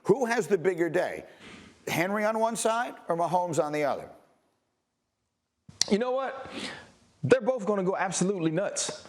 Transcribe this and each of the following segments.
Who has the bigger day? Henry on one side or Mahomes on the other? You know what? They're both going to go absolutely nuts.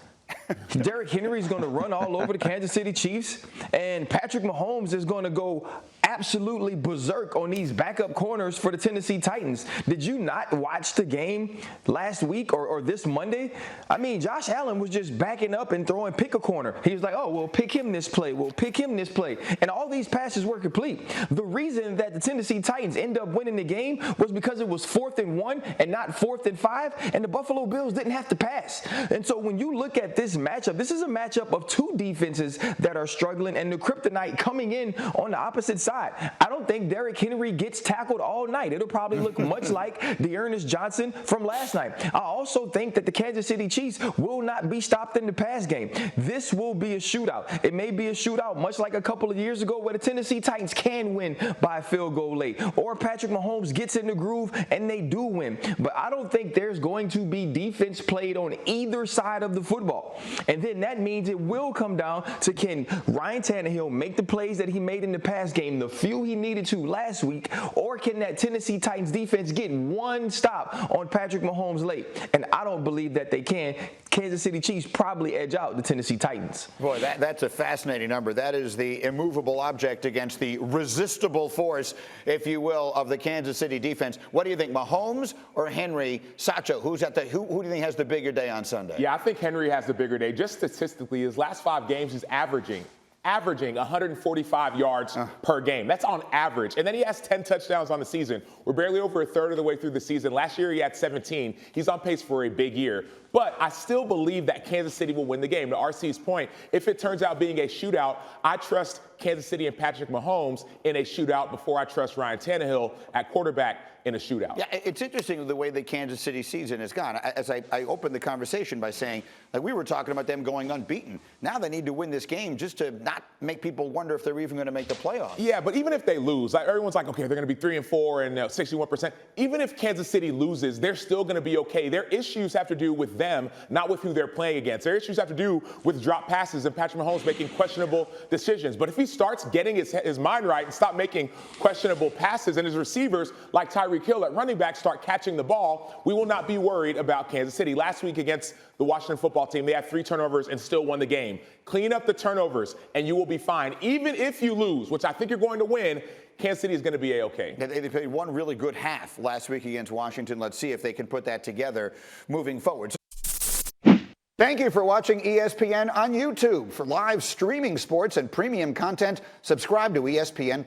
Derrick Henry is going to run all over the Kansas City Chiefs, and Patrick Mahomes is going to go absolutely berserk on these backup corners for the Tennessee Titans. Did you not watch the game last week or this Monday? I mean, Josh Allen was just backing up and throwing pick a corner. He was like, oh, we'll pick him this play. We'll pick him this play. And all these passes were complete. The reason that the Tennessee Titans end up winning the game was because it was 4th and 1 and not 4th and 5, and the Buffalo Bills didn't have to pass. And so when you look at this matchup, this is a matchup of two defenses that are struggling, and the kryptonite coming in on the opposite side. I don't think Derrick Henry gets tackled all night. It'll probably look much like Dearness Johnson from last night. I also think that the Kansas City Chiefs will not be stopped in the pass game. This will be a shootout. It may be a shootout much like a couple of years ago where the Tennessee Titans can win by a field goal late, or Patrick Mahomes gets in the groove and they do win. But I don't think there's going to be defense played on either side of the football. And then that means it will come down to, can Ryan Tannehill make the plays that he made in the pass game, the few he needed to last week, or can that Tennessee Titans defense get one stop on Patrick Mahomes late? And I don't believe that they can. Kansas City Chiefs probably edge out the Tennessee Titans. Boy, that's a fascinating number. That is the immovable object against the resistible force, if you will, of the Kansas City defense. What do you think, Mahomes or Henry? Sacho, who do you think has the bigger day on Sunday? Yeah, I think Henry has the bigger day. Just statistically, his last 5 games, he's averaging 145 yards per game. That's on average. And then he has 10 touchdowns on the season. We're barely over a third of the way through the season. Last year, he had 17. He's on pace for a big year. But I still believe that Kansas City will win the game. To RC's point, if it turns out being a shootout, I trust Kansas City and Patrick Mahomes in a shootout before I trust Ryan Tannehill at quarterback in a shootout. Yeah, it's interesting the way the Kansas City season has gone. As I opened the conversation by saying, like, we were talking about them going unbeaten. Now they need to win this game just to not make people wonder if they're even going to make the playoffs. Yeah, but even if they lose, like, everyone's like, okay, they're going to be 3-4 and 61%. Even if Kansas City loses, they're still going to be okay. Their issues have to do with them, not with who they're playing against. Their issues have to do with drop passes and Patrick Mahomes making questionable decisions. But if he starts getting his mind right and stop making questionable passes, and his receivers like Tyreek Hill at running back start catching the ball, we will not be worried about Kansas City. Last week against the Washington football team, they had 3 turnovers and still won the game. Clean up the turnovers and you will be fine. Even if you lose, which I think you're going to win, Kansas City is going to be A-okay. They played one really good half last week against Washington. Let's see if they can put that together moving forward. Thank you for watching ESPN on YouTube. For live streaming sports and premium content, subscribe to ESPN+.